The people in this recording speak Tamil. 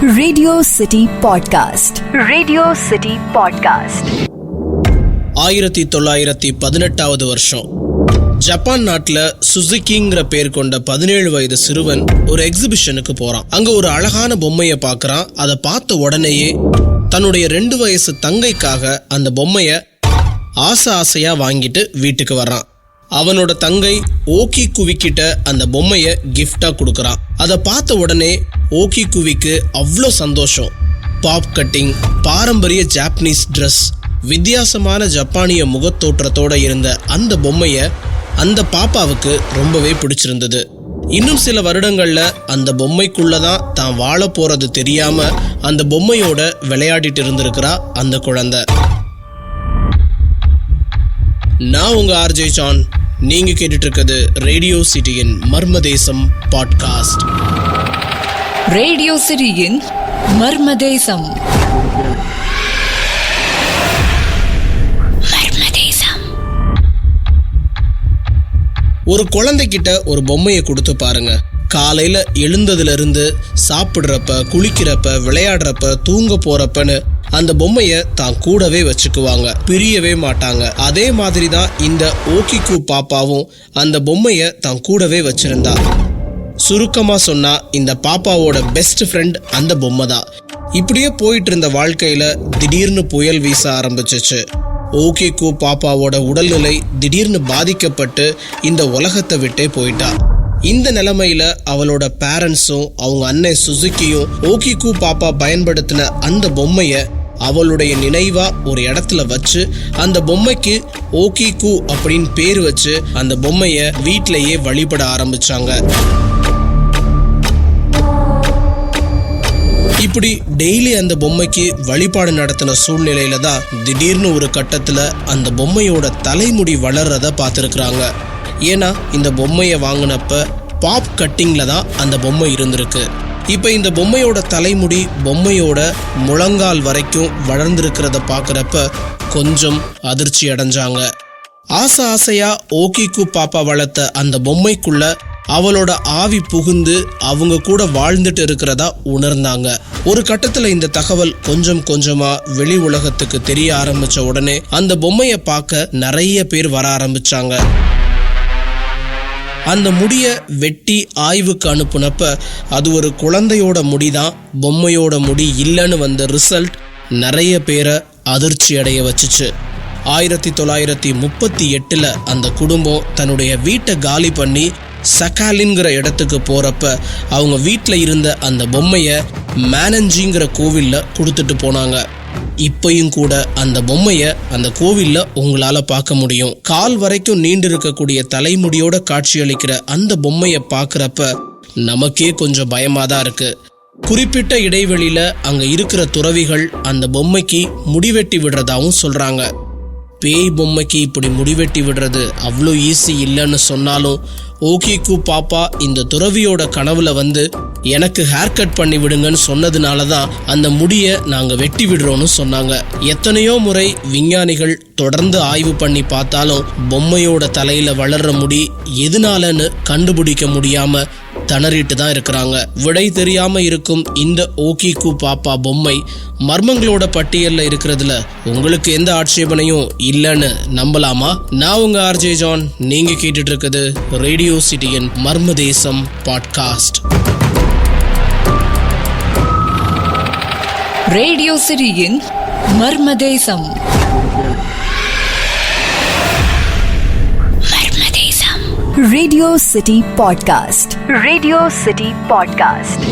Radio city podcast. Radio city podcast. 1918வது வருஷம் ஜப்பான் நாட்டுல சுசுகிங்கிற பேர் கொண்ட 17 வயது சிறுவன் ஒரு எக்ஸிபிஷனுக்கு போறான். அங்க ஒரு அழகான பொம்மைய பாக்குறான். அதை பார்த்த உடனேயே தன்னுடைய 2 வயசு தங்கைக்காக அந்த பொம்மைய ஆசையா வாங்கிட்டு வீட்டுக்கு வர்றான். அவனோட தங்கை ஓகி குவிக்கிட்ட அந்த பொம்மைய கிஃப்டா கொடுக்கறான். அதை பார்த்த உடனே ஓகி குவிக்கு அவ்வளோ சந்தோஷம். பாப் கட்டிங், பாரம்பரிய ஜாப்பனீஸ் ட்ரெஸ், வித்தியாசமான ஜப்பானிய முகத்தோற்றத்தோட இருந்த அந்த பொம்மைய அந்த பாப்பாவுக்கு ரொம்பவே பிடிச்சிருந்தது. இன்னும் சில வருடங்கள்ல அந்த பொம்மைக்குள்ளதான் தான் வாழ போறது தெரியாம அந்த பொம்மையோட விளையாடிட்டு இருந்திருக்கிறா அந்த குழந்தை. நான் உங்க ஆர்ஜே ஜான். நீங்க கேட்டுட்டு இருக்கிறது ரேடியோ சிட்டியின் மர்மதேசம் பாட்காஸ்ட். ரேடியோ சிட்டியின் மர்மதேசம். ஒரு குழந்தைகிட்ட ஒரு பொம்மையை கொடுத்து பாருங்க. காலையில எழுந்ததுல இருந்து சாப்பிடுறப்ப, குளிக்கிறப்ப, விளையாடுறப்ப, தூங்க போறப்பன்னு அந்த பொம்மைய தான் கூடவே வச்சுக்குவாங்க, பிரியவே மாட்டாங்க. அதே மாதிரிதான் இந்த ஓகிகு பாப்பாவும் அந்த பொம்மைய தான் கூடவே வச்சிருந்தா. சுருக்கமா சொன்னா இந்த பாப்பாவோட பெஸ்ட் ஃப்ரெண்ட் அந்த பொம்மை தான். இப்படியே போயிட்டு இருந்த வாழ்க்கையில திடீர்னு புயல் வீச ஆரம்பிச்சிச்சு. ஓகிகு பாப்பாவோட உடல்நிலை திடீர்னு பாதிக்கப்பட்டு இந்த உலகத்தை விட்டே போயிட்டா. இந்த நிலைமையில அவளோட பேரண்ட்ஸும் அவங்க அண்ணன் சுசுகியும் ஓகிகு பாப்பா பயன்படுத்தின அந்த பொம்மைய அவளுடைய நினைவா ஒரு இடத்துல வச்சு அந்த பொம்மைக்கு ஓகிகு அப்படின்னு பேர் வச்சு அந்த பொம்மைய வீட்டிலேயே வழிபட ஆரம்பிச்சாங்க. இப்படி டெய்லி அந்த பொம்மைக்கு வழிபாடு நடத்தின சூழ்நிலையில தான் திடீர்னு ஒரு கட்டத்துல அந்த பொம்மையோட தலைமுடி வளர்றத பார்த்துருக்குறாங்க. ஏன்னா இந்த பொம்மையை வாங்கினப்ப பாப் கட்டிங்ல தான் அந்த பொம்மை இருந்திருக்கு. இப்ப இந்த பொம்மையோட தலைமுடி பொம்மையோட முழங்கால் வரைக்கும் வளர்ந்திருக்கிறத பாக்குறப்ப கொஞ்சம் அதிர்ச்சி அடைஞ்சாங்க. ஆசையா ஓகிகு பாப்பா வளர்த்த அந்த பொம்மைக்குள்ள அவளோட ஆவி புகுந்து அவங்க கூட வாழ்ந்துட்டு இருக்கிறதா உணர்ந்தாங்க. ஒரு கட்டத்துல இந்த தகவல் கொஞ்சம் கொஞ்சமா வெளி உலகத்துக்கு தெரிய ஆரம்பிச்ச உடனே அந்த பொம்மைய பார்க்க நிறைய பேர் வர ஆரம்பிச்சாங்க. அந்த முடிய வெட்டி ஆய்வுக்கு அனுப்புனப்ப அது ஒரு குழந்தையோட முடிதான், பொம்மையோட முடி இல்லைன்னு வந்த ரிசல்ட் நிறைய பேரை அதிர்ச்சி அடைய வச்சுச்சு. 1938 அந்த குடும்பம் தன்னுடைய வீட்டை காலி பண்ணி சகாலின்கிற இடத்துக்கு போறப்ப அவங்க வீட்டில் இருந்த அந்த பொம்மைய மேனஞ்சிங்கிற கோவில்ல கொடுத்துட்டு போனாங்க. இப்பயும் கூட அந்த பொம்மைய அந்த கோவில்ல உங்களால பார்க்க முடியும். கால் வரைக்கும் நீண்டு இருக்கக்கூடிய தலைமுடியோட காட்சியளிக்கிற அந்த பொம்மைய பார்க்கறப்ப நமக்கே கொஞ்சம் பயமாதான் இருக்கு. குறிப்பிட்ட இடைவெளியில அங்க இருக்கிற துறவிகள் அந்த பொம்மைக்கு முடிவெட்டி விடுறதாவும் சொல்றாங்க. பேய் பொம்மைக்கு இப்படி முடிவெட்டி விடுறது அவ்வளோ ஈஸி இல்லைன்னு சொன்னாலும் ஓகிகு பாப்பா இந்த துறவியோட கனவுல வந்து எனக்கு ஹேர் கட் பண்ணி விடுங்கன்னு சொன்னதுனாலதான் அந்த முடிய நாங்க வெட்டி விடுறோம்னு சொன்னாங்க. எத்தனையோ முறை விஞ்ஞானிகள் தொடர்ந்து ஆய்வு பண்ணி பார்த்தாலும் பொம்மையோட தலையில வளர்ற முடி எதனாலன்னு கண்டுபிடிக்க முடியாம திணறிட்டு தான் இருக்கிறாங்க. விடை தெரியாம இருக்கும் இந்த ஓகிகு பாப்பா பொம்மை மர்மங்களோட பட்டியல்ல இருக்கிறதுல உங்களுக்கு எந்த ஆட்சேபனையும் இல்லைன்னு நம்பலாமா? நான் உங்க ஆர்ஜே ஜான். நீங்க கேட்டுட்டு இருக்குது ரேடியோ சிட்டியின் மர்மதேசம் பாட்காஸ்ட். ரேடியோ சிட்டியின் Marmadesam. Radio city podcast. Radio city podcast.